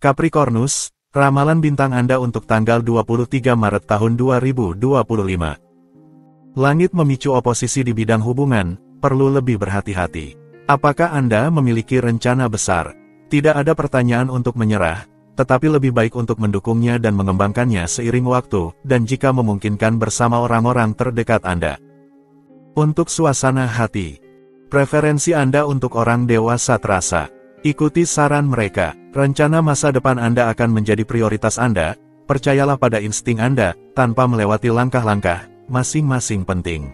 Capricornus, ramalan bintang Anda untuk tanggal 23 Maret tahun 2025. Langit memicu oposisi di bidang hubungan, perlu lebih berhati-hati. Apakah Anda memiliki rencana besar? Tidak ada pertanyaan untuk menyerah, tetapi lebih baik untuk mendukungnya dan mengembangkannya seiring waktu, dan jika memungkinkan bersama orang-orang terdekat Anda. Untuk suasana hati, preferensi Anda untuk orang dewasa terasa. Ikuti saran mereka, rencana masa depan Anda akan menjadi prioritas Anda, percayalah pada insting Anda, tanpa melewati langkah-langkah, masing-masing penting.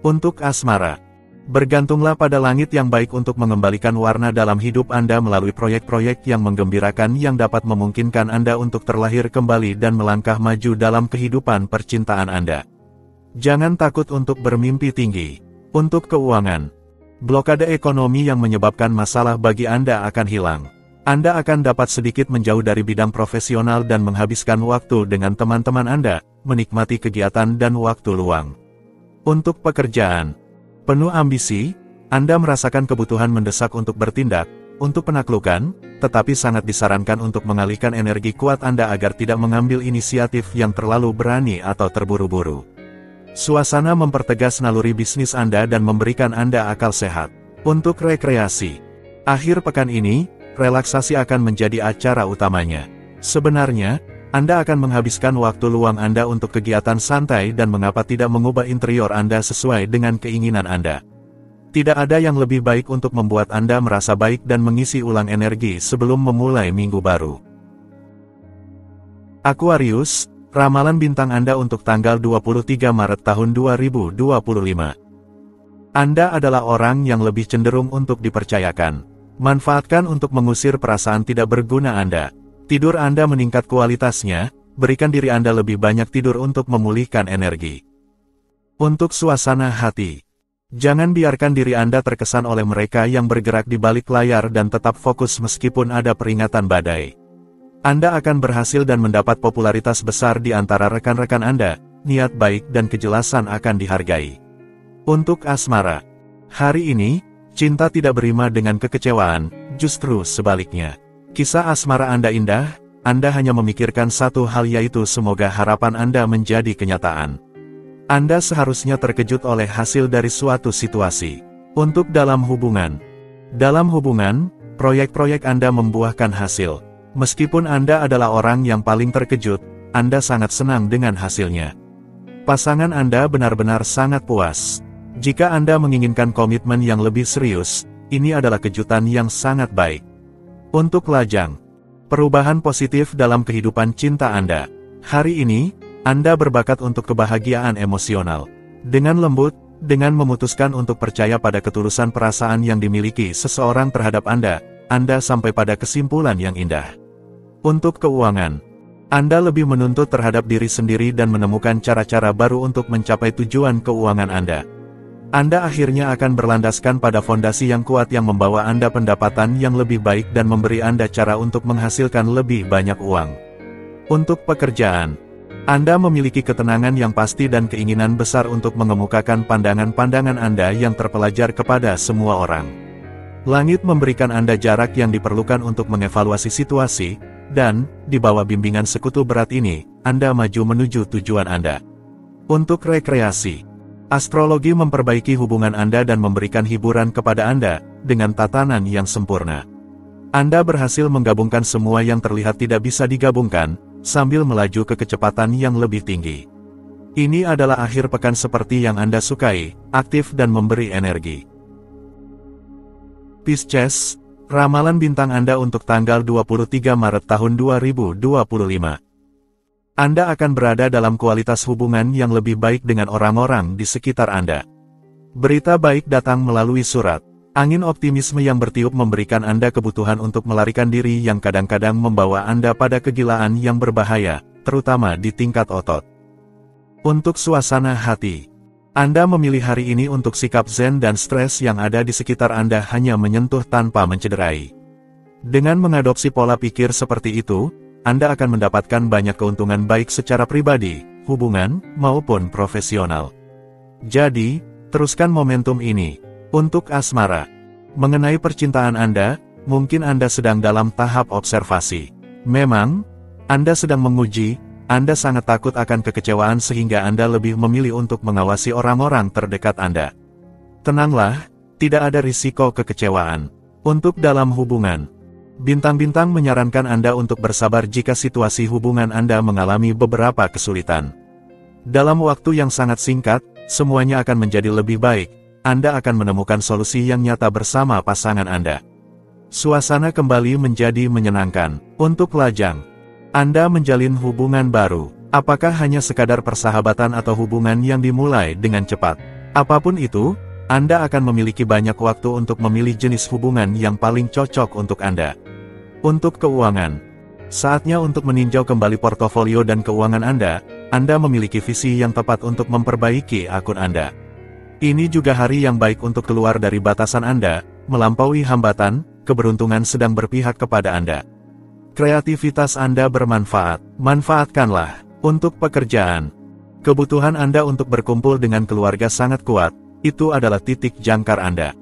Untuk asmara, bergantunglah pada langit yang baik untuk mengembalikan warna dalam hidup Anda melalui proyek-proyek yang menggembirakan yang dapat memungkinkan Anda untuk terlahir kembali dan melangkah maju dalam kehidupan percintaan Anda. Jangan takut untuk bermimpi tinggi. Untuk keuangan, blokade ekonomi yang menyebabkan masalah bagi Anda akan hilang. Anda akan dapat sedikit menjauh dari bidang profesional dan menghabiskan waktu dengan teman-teman Anda, menikmati kegiatan dan waktu luang. Untuk pekerjaan, penuh ambisi, Anda merasakan kebutuhan mendesak untuk bertindak, untuk penaklukan, tetapi sangat disarankan untuk mengalihkan energi kuat Anda agar tidak mengambil inisiatif yang terlalu berani atau terburu-buru. Suasana mempertegas naluri bisnis Anda dan memberikan Anda akal sehat. Untuk rekreasi, akhir pekan ini, relaksasi akan menjadi acara utamanya. Sebenarnya, Anda akan menghabiskan waktu luang Anda untuk kegiatan santai dan mengapa tidak mengubah interior Anda sesuai dengan keinginan Anda. Tidak ada yang lebih baik untuk membuat Anda merasa baik dan mengisi ulang energi sebelum memulai minggu baru. Aquarius, ramalan bintang Anda untuk tanggal 23 Maret tahun 2025. Anda adalah orang yang lebih cenderung untuk dipercayakan. Manfaatkan untuk mengusir perasaan tidak berguna Anda. Tidur Anda meningkat kualitasnya, berikan diri Anda lebih banyak tidur untuk memulihkan energi. Untuk suasana hati, jangan biarkan diri Anda terkesan oleh mereka yang bergerak di balik layar dan tetap fokus meskipun ada peringatan badai. Anda akan berhasil dan mendapat popularitas besar di antara rekan-rekan Anda, niat baik dan kejelasan akan dihargai. Untuk asmara, hari ini, cinta tidak berima dengan kekecewaan, justru sebaliknya. Kisah asmara Anda indah, Anda hanya memikirkan satu hal yaitu semoga harapan Anda menjadi kenyataan. Anda seharusnya terkejut oleh hasil dari suatu situasi. Untuk dalam hubungan, proyek-proyek Anda membuahkan hasil. Meskipun Anda adalah orang yang paling terkejut, Anda sangat senang dengan hasilnya. Pasangan Anda benar-benar sangat puas. Jika Anda menginginkan komitmen yang lebih serius, ini adalah kejutan yang sangat baik. Untuk lajang, perubahan positif dalam kehidupan cinta Anda. Hari ini, Anda berbakat untuk kebahagiaan emosional. Dengan lembut, dengan memutuskan untuk percaya pada ketulusan perasaan yang dimiliki seseorang terhadap Anda sampai pada kesimpulan yang indah. Untuk keuangan, Anda lebih menuntut terhadap diri sendiri dan menemukan cara-cara baru untuk mencapai tujuan keuangan Anda. Anda akhirnya akan berlandaskan pada fondasi yang kuat yang membawa Anda pendapatan yang lebih baik dan memberi Anda cara untuk menghasilkan lebih banyak uang. Untuk pekerjaan, Anda memiliki ketenangan yang pasti dan keinginan besar untuk mengemukakan pandangan-pandangan Anda yang terpelajar kepada semua orang. Langit memberikan Anda jarak yang diperlukan untuk mengevaluasi situasi, dan, di bawah bimbingan sekutu berat ini, Anda maju menuju tujuan Anda. Untuk rekreasi, astrologi memperbaiki hubungan Anda dan memberikan hiburan kepada Anda, dengan tatanan yang sempurna. Anda berhasil menggabungkan semua yang terlihat tidak bisa digabungkan, sambil melaju ke kecepatan yang lebih tinggi. Ini adalah akhir pekan seperti yang Anda sukai, aktif dan memberi energi. Pisces, ramalan bintang Anda untuk tanggal 23 Maret tahun 2025. Anda akan berada dalam kualitas hubungan yang lebih baik dengan orang-orang di sekitar Anda. Berita baik datang melalui surat. Angin optimisme yang bertiup memberikan Anda kebutuhan untuk melarikan diri yang kadang-kadang membawa Anda pada kegilaan yang berbahaya, terutama di tingkat otot. Untuk suasana hati, Anda memilih hari ini untuk sikap zen dan stres yang ada di sekitar Anda hanya menyentuh tanpa mencederai. Dengan mengadopsi pola pikir seperti itu, Anda akan mendapatkan banyak keuntungan baik secara pribadi, hubungan, maupun profesional. Jadi, teruskan momentum ini. Untuk asmara, mengenai percintaan Anda, mungkin Anda sedang dalam tahap observasi. Memang, Anda sedang menguji, Anda sangat takut akan kekecewaan sehingga Anda lebih memilih untuk mengawasi orang-orang terdekat Anda. Tenanglah, tidak ada risiko kekecewaan. Untuk dalam hubungan, bintang-bintang menyarankan Anda untuk bersabar jika situasi hubungan Anda mengalami beberapa kesulitan. Dalam waktu yang sangat singkat, semuanya akan menjadi lebih baik. Anda akan menemukan solusi yang nyata bersama pasangan Anda. Suasana kembali menjadi menyenangkan. Untuk lajang, Anda menjalin hubungan baru. Apakah hanya sekadar persahabatan atau hubungan yang dimulai dengan cepat? Apapun itu, Anda akan memiliki banyak waktu untuk memilih jenis hubungan yang paling cocok untuk Anda. Untuk keuangan, saatnya untuk meninjau kembali portofolio dan keuangan Anda. Anda memiliki visi yang tepat untuk memperbaiki akun Anda. Ini juga hari yang baik untuk keluar dari batasan Anda, melampaui hambatan, keberuntungan sedang berpihak kepada Anda. Kreativitas Anda bermanfaat, manfaatkanlah. Untuk pekerjaan, kebutuhan Anda untuk berkumpul dengan keluarga sangat kuat, itu adalah titik jangkar Anda.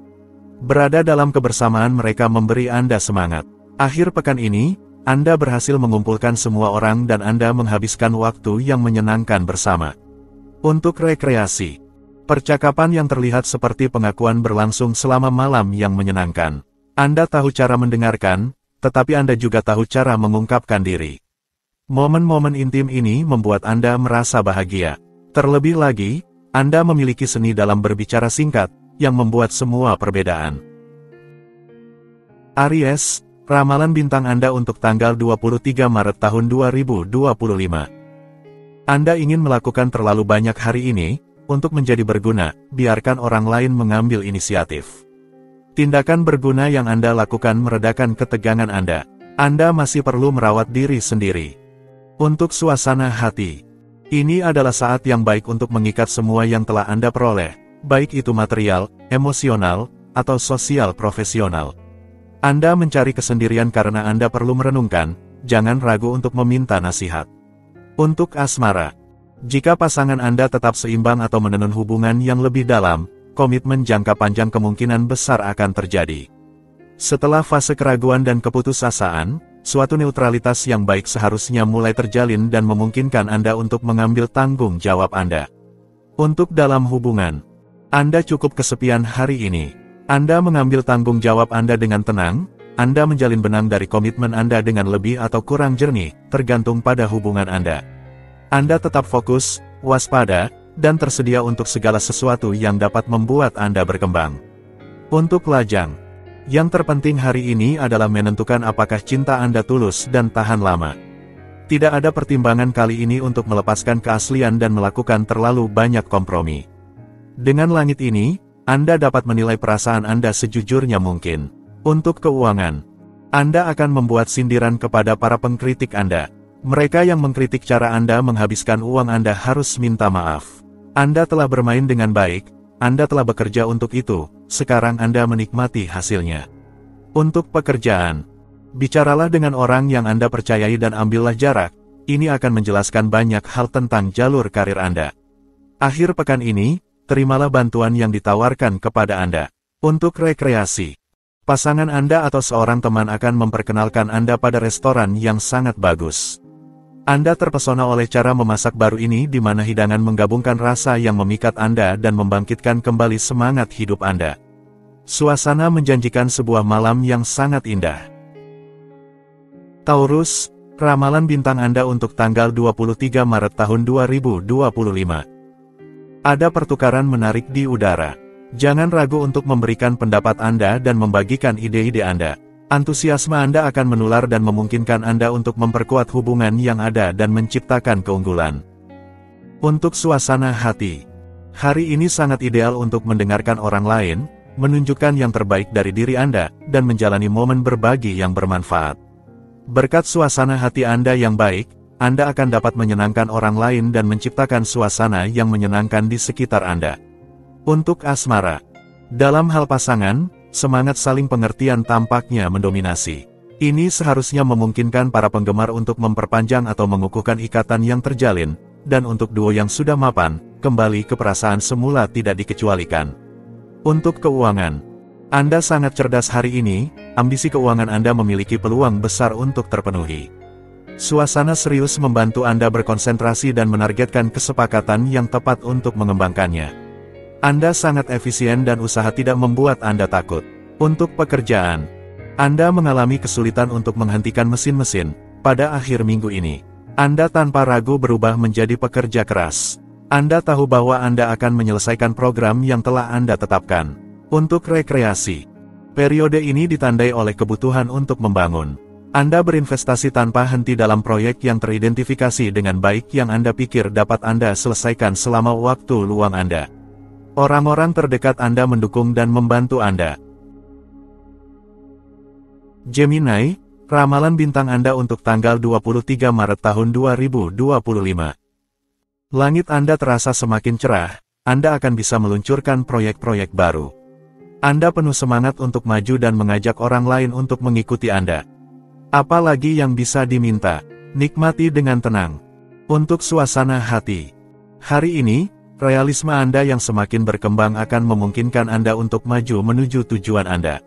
Berada dalam kebersamaan mereka memberi Anda semangat. Akhir pekan ini, Anda berhasil mengumpulkan semua orang dan Anda menghabiskan waktu yang menyenangkan bersama. Untuk rekreasi, percakapan yang terlihat seperti pengakuan berlangsung selama malam yang menyenangkan. Anda tahu cara mendengarkan, tetapi Anda juga tahu cara mengungkapkan diri. Momen-momen intim ini membuat Anda merasa bahagia. Terlebih lagi, Anda memiliki seni dalam berbicara singkat, yang membuat semua perbedaan. Aries, ramalan bintang Anda untuk tanggal 23 Maret tahun 2025. Anda ingin melakukan terlalu banyak hari ini, untuk menjadi berguna, biarkan orang lain mengambil inisiatif. Tindakan berguna yang Anda lakukan meredakan ketegangan Anda. Anda masih perlu merawat diri sendiri. Untuk suasana hati, ini adalah saat yang baik untuk mengikat semua yang telah Anda peroleh, baik itu material, emosional, atau sosial profesional. Anda mencari kesendirian karena Anda perlu merenungkan, jangan ragu untuk meminta nasihat. Untuk asmara, jika pasangan Anda tetap seimbang atau menenun hubungan yang lebih dalam, komitmen jangka panjang kemungkinan besar akan terjadi. Setelah fase keraguan dan keputusasaan, suatu neutralitas yang baik seharusnya mulai terjalin dan memungkinkan Anda untuk mengambil tanggung jawab Anda. Untuk dalam hubungan, Anda cukup kesepian hari ini. Anda mengambil tanggung jawab Anda dengan tenang, Anda menjalin benang dari komitmen Anda dengan lebih atau kurang jernih, tergantung pada hubungan Anda. Anda tetap fokus, waspada, dan tersedia untuk segala sesuatu yang dapat membuat Anda berkembang. Untuk lajang, yang terpenting hari ini adalah menentukan apakah cinta Anda tulus dan tahan lama. Tidak ada pertimbangan kali ini untuk melepaskan keaslian dan melakukan terlalu banyak kompromi. Dengan langit ini, Anda dapat menilai perasaan Anda sejujurnya mungkin. Untuk keuangan, Anda akan membuat sindiran kepada para pengkritik Anda. Mereka yang mengkritik cara Anda menghabiskan uang Anda harus minta maaf. Anda telah bermain dengan baik, Anda telah bekerja untuk itu, sekarang Anda menikmati hasilnya. Untuk pekerjaan, bicaralah dengan orang yang Anda percayai dan ambillah jarak, ini akan menjelaskan banyak hal tentang jalur karir Anda. Akhir pekan ini, terimalah bantuan yang ditawarkan kepada Anda. Untuk rekreasi, pasangan Anda atau seorang teman akan memperkenalkan Anda pada restoran yang sangat bagus. Anda terpesona oleh cara memasak baru ini di mana hidangan menggabungkan rasa yang memikat Anda dan membangkitkan kembali semangat hidup Anda. Suasana menjanjikan sebuah malam yang sangat indah. Taurus, ramalan bintang Anda untuk tanggal 23 Maret tahun 2025. Ada pertukaran menarik di udara. Jangan ragu untuk memberikan pendapat Anda dan membagikan ide-ide Anda. Antusiasme Anda akan menular dan memungkinkan Anda untuk memperkuat hubungan yang ada dan menciptakan keunggulan. Untuk suasana hati, hari ini sangat ideal untuk mendengarkan orang lain, menunjukkan yang terbaik dari diri Anda, dan menjalani momen berbagi yang bermanfaat. Berkat suasana hati Anda yang baik, Anda akan dapat menyenangkan orang lain dan menciptakan suasana yang menyenangkan di sekitar Anda. Untuk asmara, dalam hal pasangan, semangat saling pengertian tampaknya mendominasi. Ini seharusnya memungkinkan para penggemar untuk memperpanjang atau mengukuhkan ikatan yang terjalin, dan untuk duo yang sudah mapan, kembali ke perasaan semula tidak dikecualikan. Untuk keuangan, Anda sangat cerdas hari ini, ambisi keuangan Anda memiliki peluang besar untuk terpenuhi. Suasana serius membantu Anda berkonsentrasi dan menargetkan kesepakatan yang tepat untuk mengembangkannya. Anda sangat efisien dan usaha tidak membuat Anda takut. Untuk pekerjaan, Anda mengalami kesulitan untuk menghentikan mesin-mesin pada akhir minggu ini. Anda tanpa ragu berubah menjadi pekerja keras. Anda tahu bahwa Anda akan menyelesaikan program yang telah Anda tetapkan. Untuk rekreasi, periode ini ditandai oleh kebutuhan untuk membangun. Anda berinvestasi tanpa henti dalam proyek yang teridentifikasi dengan baik yang Anda pikir dapat Anda selesaikan selama waktu luang Anda. Orang-orang terdekat Anda mendukung dan membantu Anda. Gemini, ramalan bintang Anda untuk tanggal 23 Maret tahun 2025. Langit Anda terasa semakin cerah, Anda akan bisa meluncurkan proyek-proyek baru. Anda penuh semangat untuk maju dan mengajak orang lain untuk mengikuti Anda. Apalagi yang bisa diminta, nikmati dengan tenang. Untuk suasana hati, hari ini, realisme Anda yang semakin berkembang akan memungkinkan Anda untuk maju menuju tujuan Anda.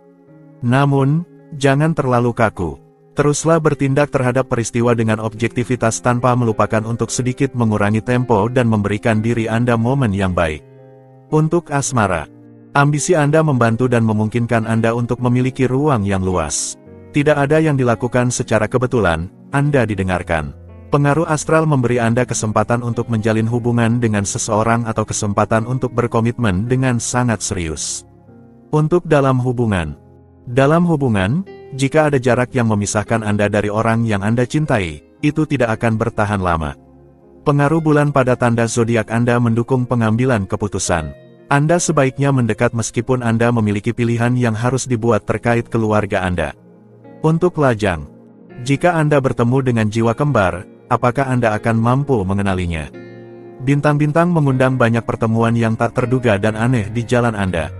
Namun, jangan terlalu kaku. Teruslah bertindak terhadap peristiwa dengan objektivitas tanpa melupakan untuk sedikit mengurangi tempo dan memberikan diri Anda momen yang baik. Untuk asmara, ambisi Anda membantu dan memungkinkan Anda untuk memiliki ruang yang luas. Tidak ada yang dilakukan secara kebetulan, Anda didengarkan. Pengaruh astral memberi Anda kesempatan untuk menjalin hubungan dengan seseorang atau kesempatan untuk berkomitmen dengan sangat serius. Untuk dalam hubungan, jika ada jarak yang memisahkan Anda dari orang yang Anda cintai, itu tidak akan bertahan lama. Pengaruh bulan pada tanda zodiak Anda mendukung pengambilan keputusan. Anda sebaiknya mendekat meskipun Anda memiliki pilihan yang harus dibuat terkait keluarga Anda. Untuk lajang, jika Anda bertemu dengan jiwa kembar, apakah Anda akan mampu mengenalinya? Bintang-bintang mengundang banyak pertemuan yang tak terduga dan aneh di jalan Anda.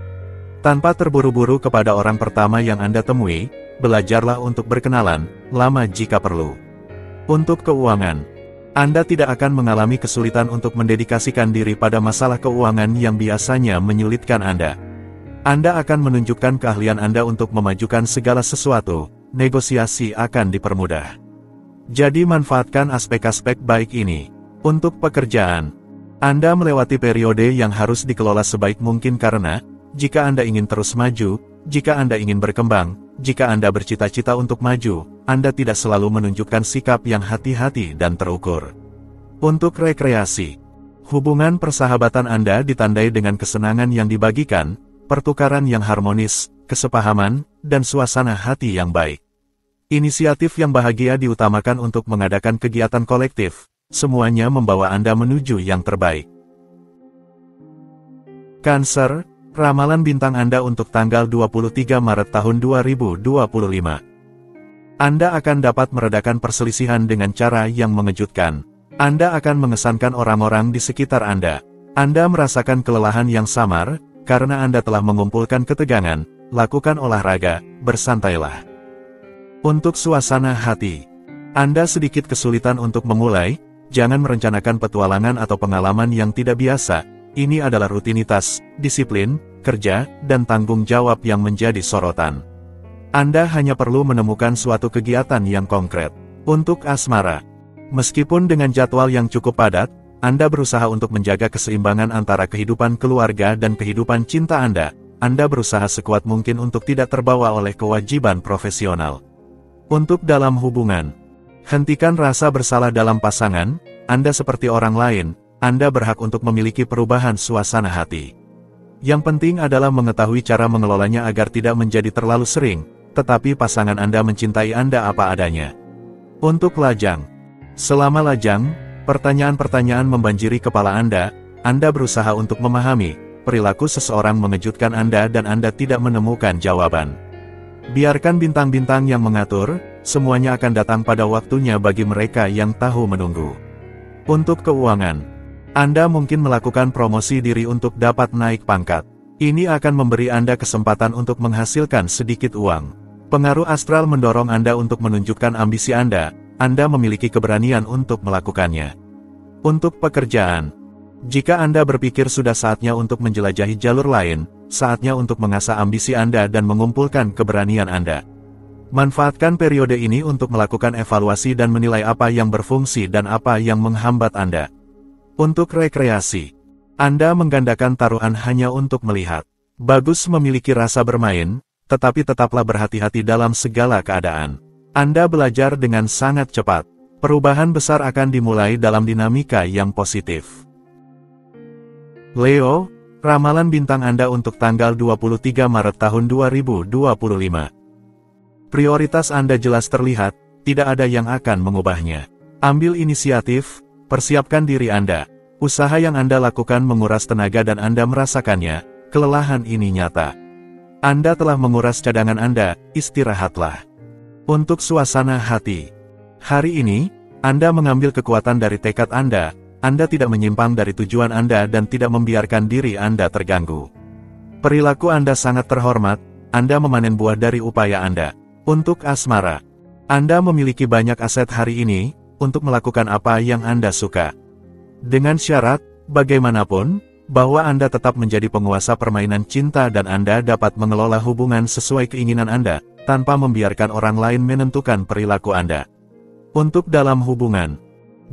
Tanpa terburu-buru kepada orang pertama yang Anda temui, belajarlah untuk berkenalan, lama jika perlu. Untuk keuangan, Anda tidak akan mengalami kesulitan untuk mendedikasikan diri pada masalah keuangan yang biasanya menyulitkan Anda. Anda akan menunjukkan keahlian Anda untuk memajukan segala sesuatu. Negosiasi akan dipermudah. Jadi manfaatkan aspek-aspek baik ini. Untuk pekerjaan, Anda melewati periode yang harus dikelola sebaik mungkin karena, jika Anda ingin terus maju, jika Anda ingin berkembang, jika Anda bercita-cita untuk maju, Anda tidak selalu menunjukkan sikap yang hati-hati dan terukur. Untuk rekreasi, hubungan persahabatan Anda ditandai dengan kesenangan yang dibagikan, pertukaran yang harmonis, kesepahaman, dan suasana hati yang baik. Inisiatif yang bahagia diutamakan untuk mengadakan kegiatan kolektif, semuanya membawa Anda menuju yang terbaik. Cancer, ramalan bintang Anda untuk tanggal 23 Maret tahun 2025. Anda akan dapat meredakan perselisihan dengan cara yang mengejutkan. Anda akan mengesankan orang-orang di sekitar Anda. Anda merasakan kelelahan yang samar, karena Anda telah mengumpulkan ketegangan. Lakukan olahraga, bersantailah. Untuk suasana hati, Anda sedikit kesulitan untuk memulai, jangan merencanakan petualangan atau pengalaman yang tidak biasa, ini adalah rutinitas, disiplin, kerja, dan tanggung jawab yang menjadi sorotan. Anda hanya perlu menemukan suatu kegiatan yang konkret. Untuk asmara, meskipun dengan jadwal yang cukup padat, Anda berusaha untuk menjaga keseimbangan antara kehidupan keluarga dan kehidupan cinta Anda. Anda berusaha sekuat mungkin untuk tidak terbawa oleh kewajiban profesional. Untuk dalam hubungan, hentikan rasa bersalah dalam pasangan, Anda seperti orang lain, Anda berhak untuk memiliki perubahan suasana hati. Yang penting adalah mengetahui cara mengelolanya agar tidak menjadi terlalu sering, tetapi pasangan Anda mencintai Anda apa adanya. Untuk lajang, selama lajang, pertanyaan-pertanyaan membanjiri kepala Anda berusaha untuk memahami, perilaku seseorang mengejutkan Anda dan Anda tidak menemukan jawaban. Biarkan bintang-bintang yang mengatur, semuanya akan datang pada waktunya bagi mereka yang tahu menunggu. Untuk keuangan, Anda mungkin melakukan promosi diri untuk dapat naik pangkat. Ini akan memberi Anda kesempatan untuk menghasilkan sedikit uang. Pengaruh astral mendorong Anda untuk menunjukkan ambisi Anda memiliki keberanian untuk melakukannya. Untuk pekerjaan, jika Anda berpikir sudah saatnya untuk menjelajahi jalur lain, saatnya untuk mengasah ambisi Anda dan mengumpulkan keberanian Anda. Manfaatkan periode ini untuk melakukan evaluasi dan menilai apa yang berfungsi dan apa yang menghambat Anda. Untuk rekreasi, Anda menggandakan taruhan hanya untuk melihat. Bagus memiliki rasa bermain, tetapi tetaplah berhati-hati dalam segala keadaan. Anda belajar dengan sangat cepat. Perubahan besar akan dimulai dalam dinamika yang positif. Leo, ramalan bintang Anda untuk tanggal 23 Maret tahun 2025. Prioritas Anda jelas terlihat, tidak ada yang akan mengubahnya. Ambil inisiatif, persiapkan diri Anda. Usaha yang Anda lakukan menguras tenaga dan Anda merasakannya, kelelahan ini nyata. Anda telah menguras cadangan Anda, istirahatlah. Untuk suasana hati. Hari ini, Anda mengambil kekuatan dari tekad Anda tidak menyimpang dari tujuan Anda dan tidak membiarkan diri Anda terganggu. Perilaku Anda sangat terhormat, Anda memanen buah dari upaya Anda. Untuk asmara, Anda memiliki banyak aset hari ini, untuk melakukan apa yang Anda suka. Dengan syarat, bagaimanapun, bahwa Anda tetap menjadi penguasa permainan cinta dan Anda dapat mengelola hubungan sesuai keinginan Anda, tanpa membiarkan orang lain menentukan perilaku Anda. Untuk dalam hubungan,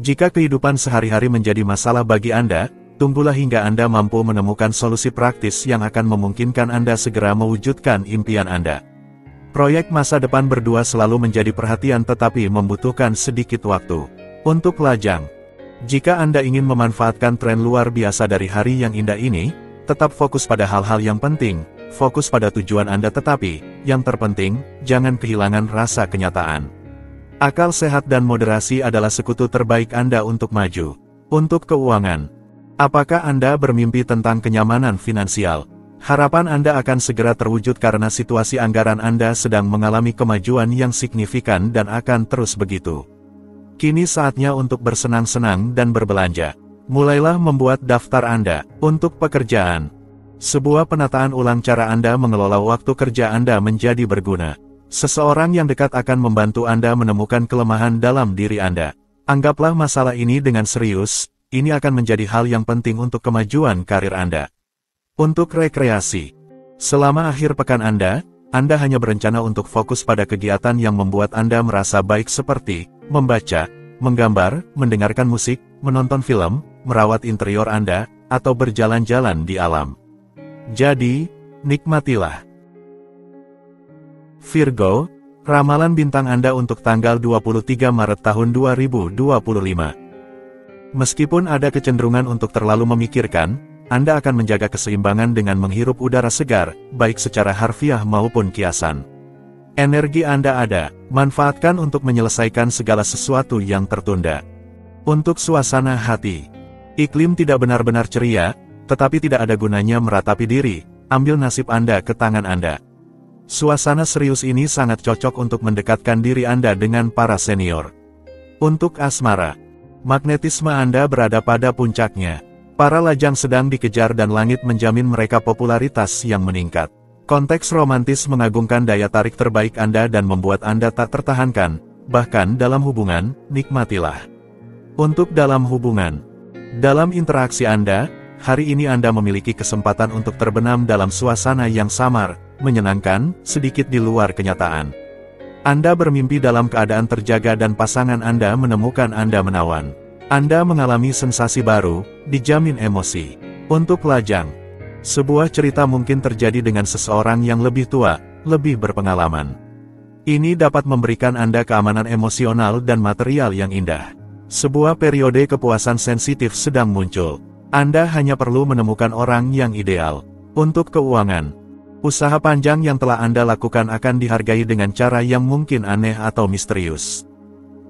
jika kehidupan sehari-hari menjadi masalah bagi Anda, tunggulah hingga Anda mampu menemukan solusi praktis yang akan memungkinkan Anda segera mewujudkan impian Anda. Proyek masa depan berdua selalu menjadi perhatian tetapi membutuhkan sedikit waktu. Untuk lajang, jika Anda ingin memanfaatkan tren luar biasa dari hari yang indah ini, tetap fokus pada hal-hal yang penting, fokus pada tujuan Anda tetapi, yang terpenting, jangan kehilangan rasa kenyataan. Akal sehat dan moderasi adalah sekutu terbaik Anda untuk maju. Untuk keuangan, apakah Anda bermimpi tentang kenyamanan finansial? Harapan Anda akan segera terwujud karena situasi anggaran Anda sedang mengalami kemajuan yang signifikan dan akan terus begitu. Kini saatnya untuk bersenang-senang dan berbelanja. Mulailah membuat daftar Anda. Untuk pekerjaan, sebuah penataan ulang cara Anda mengelola waktu kerja Anda menjadi berguna. Seseorang yang dekat akan membantu Anda menemukan kelemahan dalam diri Anda. Anggaplah masalah ini dengan serius, ini akan menjadi hal yang penting untuk kemajuan karir Anda. Untuk rekreasi, selama akhir pekan Anda hanya berencana untuk fokus pada kegiatan yang membuat Anda merasa baik seperti membaca, menggambar, mendengarkan musik, menonton film, merawat interior Anda, atau berjalan-jalan di alam. Jadi, nikmatilah. Virgo, ramalan bintang Anda untuk tanggal 23 Maret tahun 2025. Meskipun ada kecenderungan untuk terlalu memikirkan, Anda akan menjaga keseimbangan dengan menghirup udara segar, baik secara harfiah maupun kiasan. Energi Anda ada, manfaatkan untuk menyelesaikan segala sesuatu yang tertunda. Untuk suasana hati, iklim tidak benar-benar ceria, tetapi tidak ada gunanya meratapi diri, ambil nasib Anda ke tangan Anda. Suasana serius ini sangat cocok untuk mendekatkan diri Anda dengan para senior. Untuk asmara, magnetisme Anda berada pada puncaknya. Para lajang sedang dikejar dan langit menjamin mereka popularitas yang meningkat. Konteks romantis mengagungkan daya tarik terbaik Anda dan membuat Anda tak tertahankan, bahkan dalam hubungan, nikmatilah. Untuk dalam hubungan, dalam interaksi Anda, hari ini Anda memiliki kesempatan untuk terbenam dalam suasana yang samar, menyenangkan, sedikit di luar kenyataan. Anda bermimpi dalam keadaan terjaga dan pasangan Anda menemukan Anda menawan. Anda mengalami sensasi baru, dijamin emosi. Untuk lajang, sebuah cerita mungkin terjadi dengan seseorang yang lebih tua, lebih berpengalaman. Ini dapat memberikan Anda keamanan emosional dan material yang indah. Sebuah periode kepuasan sensitif sedang muncul. Anda hanya perlu menemukan orang yang ideal. Untuk keuangan, usaha panjang yang telah Anda lakukan akan dihargai dengan cara yang mungkin aneh atau misterius.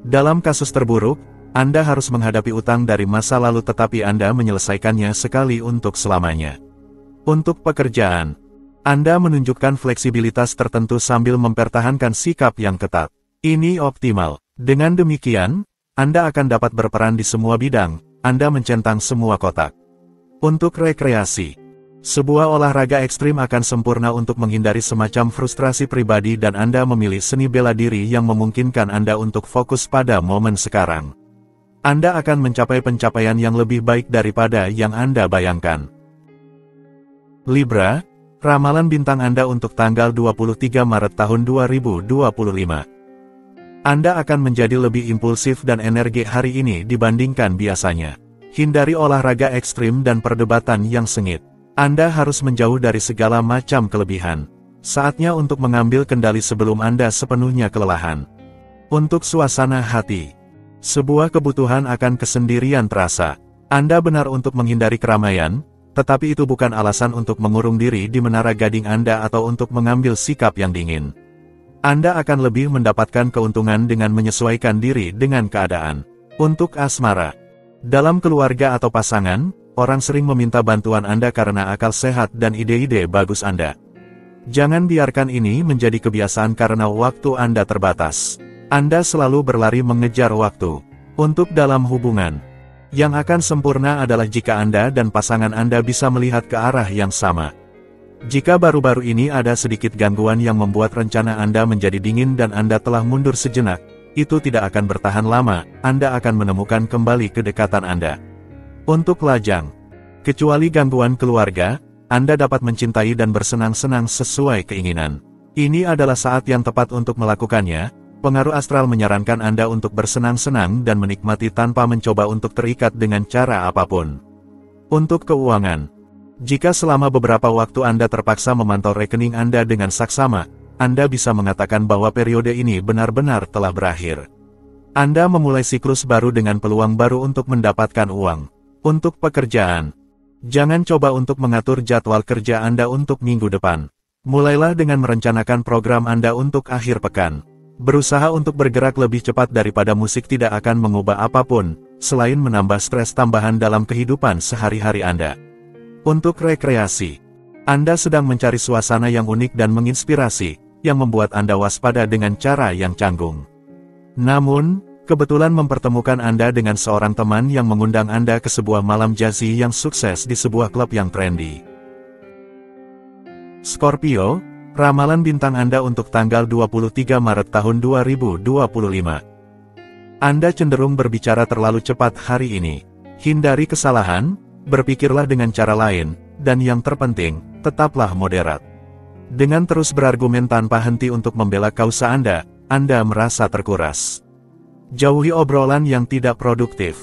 Dalam kasus terburuk, Anda harus menghadapi utang dari masa lalu tetapi Anda menyelesaikannya sekali untuk selamanya. Untuk pekerjaan, Anda menunjukkan fleksibilitas tertentu sambil mempertahankan sikap yang ketat. Ini optimal. Dengan demikian, Anda akan dapat berperan di semua bidang, Anda mencentang semua kotak. Untuk rekreasi, sebuah olahraga ekstrim akan sempurna untuk menghindari semacam frustrasi pribadi dan Anda memilih seni bela diri yang memungkinkan Anda untuk fokus pada momen sekarang. Anda akan mencapai pencapaian yang lebih baik daripada yang Anda bayangkan. Libra, Ramalan bintang Anda untuk tanggal 23 Maret tahun 2025. Anda akan menjadi lebih impulsif dan energi hari ini dibandingkan biasanya. Hindari olahraga ekstrim dan perdebatan yang sengit. Anda harus menjauh dari segala macam kelebihan. Saatnya untuk mengambil kendali sebelum Anda sepenuhnya kelelahan. Untuk suasana hati, sebuah kebutuhan akan kesendirian terasa. Anda benar untuk menghindari keramaian, tetapi itu bukan alasan untuk mengurung diri di menara gading Anda atau untuk mengambil sikap yang dingin. Anda akan lebih mendapatkan keuntungan dengan menyesuaikan diri dengan keadaan. Untuk asmara, dalam keluarga atau pasangan, orang sering meminta bantuan Anda karena akal sehat dan ide-ide bagus Anda. Jangan biarkan ini menjadi kebiasaan karena waktu Anda terbatas. Anda selalu berlari mengejar waktu. Untuk dalam hubungan, yang akan sempurna adalah jika Anda dan pasangan Anda bisa melihat ke arah yang sama. Jika baru-baru ini ada sedikit gangguan yang membuat rencana Anda menjadi dingin dan Anda telah mundur sejenak, itu tidak akan bertahan lama, Anda akan menemukan kembali kedekatan Anda. Untuk lajang, kecuali gangguan keluarga, Anda dapat mencintai dan bersenang-senang sesuai keinginan. Ini adalah saat yang tepat untuk melakukannya. Pengaruh astral menyarankan Anda untuk bersenang-senang dan menikmati tanpa mencoba untuk terikat dengan cara apapun. Untuk keuangan, jika selama beberapa waktu Anda terpaksa memantau rekening Anda dengan saksama, Anda bisa mengatakan bahwa periode ini benar-benar telah berakhir. Anda memulai siklus baru dengan peluang baru untuk mendapatkan uang. Untuk pekerjaan, jangan coba untuk mengatur jadwal kerja Anda untuk minggu depan. Mulailah dengan merencanakan program Anda untuk akhir pekan. Berusaha untuk bergerak lebih cepat daripada musik tidak akan mengubah apapun, selain menambah stres tambahan dalam kehidupan sehari-hari Anda. Untuk rekreasi, Anda sedang mencari suasana yang unik dan menginspirasi, yang membuat Anda waspada dengan cara yang canggung. Namun, kebetulan mempertemukan Anda dengan seorang teman yang mengundang Anda ke sebuah malam jazzy yang sukses di sebuah klub yang trendy. Scorpio, ramalan bintang Anda untuk tanggal 23 Maret tahun 2025. Anda cenderung berbicara terlalu cepat hari ini. Hindari kesalahan, berpikirlah dengan cara lain, dan yang terpenting, tetaplah moderat. Dengan terus berargumen tanpa henti untuk membela kausa Anda merasa terkuras. Jauhi obrolan yang tidak produktif.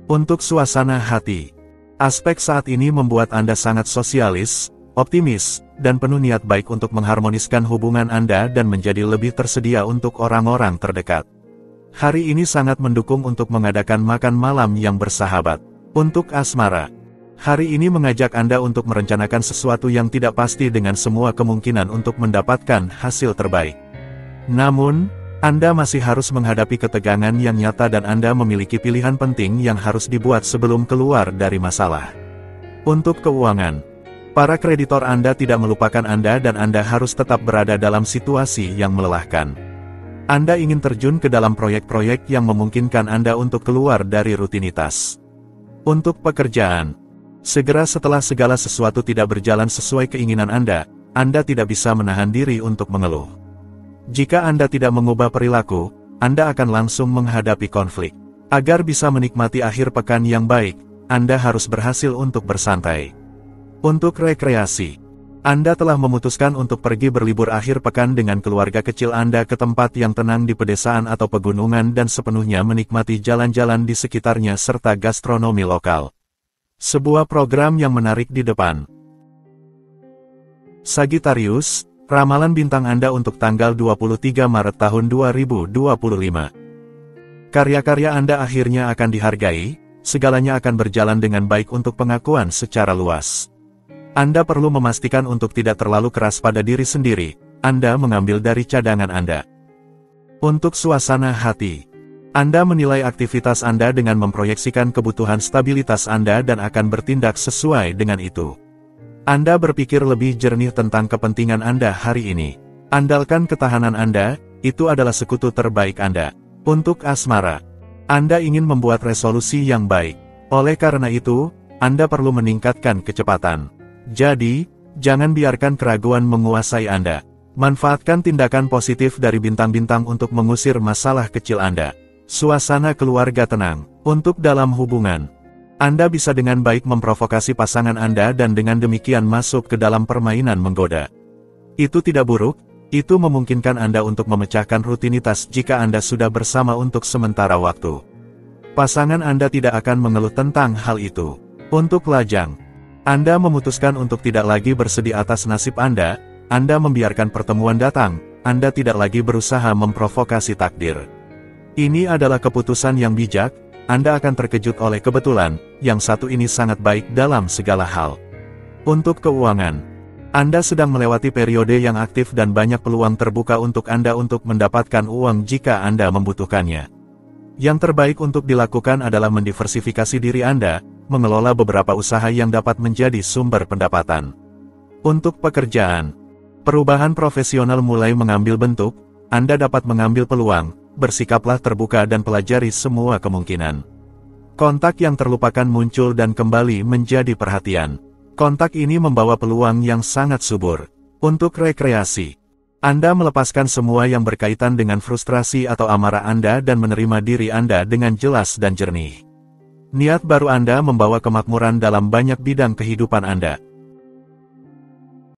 Untuk suasana hati, aspek saat ini membuat Anda sangat sosialis, optimis, dan penuh niat baik untuk mengharmoniskan hubungan Anda dan menjadi lebih tersedia untuk orang-orang terdekat. Hari ini sangat mendukung untuk mengadakan makan malam yang bersahabat. Untuk asmara, hari ini mengajak Anda untuk merencanakan sesuatu yang tidak pasti dengan semua kemungkinan untuk mendapatkan hasil terbaik. Namun, Anda masih harus menghadapi ketegangan yang nyata dan Anda memiliki pilihan penting yang harus dibuat sebelum keluar dari masalah. Untuk keuangan, para kreditor Anda tidak melupakan Anda dan Anda harus tetap berada dalam situasi yang melelahkan. Anda ingin terjun ke dalam proyek-proyek yang memungkinkan Anda untuk keluar dari rutinitas. Untuk pekerjaan, segera setelah segala sesuatu tidak berjalan sesuai keinginan Anda tidak bisa menahan diri untuk mengeluh. Jika Anda tidak mengubah perilaku, Anda akan langsung menghadapi konflik. Agar bisa menikmati akhir pekan yang baik, Anda harus berhasil untuk bersantai. Untuk rekreasi, Anda telah memutuskan untuk pergi berlibur akhir pekan dengan keluarga kecil Anda ke tempat yang tenang di pedesaan atau pegunungan dan sepenuhnya menikmati jalan-jalan di sekitarnya serta gastronomi lokal. Sebuah program yang menarik di depan. Sagittarius, ramalan bintang Anda untuk tanggal 23 Maret tahun 2025. Karya-karya Anda akhirnya akan dihargai, segalanya akan berjalan dengan baik untuk pengakuan secara luas. Anda perlu memastikan untuk tidak terlalu keras pada diri sendiri, Anda mengambil dari cadangan Anda. Untuk suasana hati, Anda menilai aktivitas Anda dengan memproyeksikan kebutuhan stabilitas Anda dan akan bertindak sesuai dengan itu. Anda berpikir lebih jernih tentang kepentingan Anda hari ini. Andalkan ketahanan Anda, itu adalah sekutu terbaik Anda. Untuk asmara, Anda ingin membuat resolusi yang baik. Oleh karena itu, Anda perlu meningkatkan kecepatan. Jadi, jangan biarkan keraguan menguasai Anda. Manfaatkan tindakan positif dari bintang-bintang untuk mengusir masalah kecil Anda. Suasana keluarga tenang. Untuk dalam hubungan, Anda bisa dengan baik memprovokasi pasangan Anda dan dengan demikian masuk ke dalam permainan menggoda. Itu tidak buruk, itu memungkinkan Anda untuk memecahkan rutinitas jika Anda sudah bersama untuk sementara waktu. Pasangan Anda tidak akan mengeluh tentang hal itu. Untuk lajang, Anda memutuskan untuk tidak lagi bersedih atas nasib Anda membiarkan pertemuan datang, Anda tidak lagi berusaha memprovokasi takdir. Ini adalah keputusan yang bijak, Anda akan terkejut oleh kebetulan, yang satu ini sangat baik dalam segala hal. Untuk keuangan, Anda sedang melewati periode yang aktif dan banyak peluang terbuka untuk Anda untuk mendapatkan uang jika Anda membutuhkannya. Yang terbaik untuk dilakukan adalah mendiversifikasi diri Anda, mengelola beberapa usaha yang dapat menjadi sumber pendapatan. Untuk pekerjaan, perubahan profesional mulai mengambil bentuk, Anda dapat mengambil peluang, bersikaplah terbuka dan pelajari semua kemungkinan. Kontak yang terlupakan muncul dan kembali menjadi perhatian. Kontak ini membawa peluang yang sangat subur. Untuk rekreasi, Anda melepaskan semua yang berkaitan dengan frustrasi atau amarah Anda dan menerima diri Anda dengan jelas dan jernih. Niat baru Anda membawa kemakmuran dalam banyak bidang kehidupan Anda.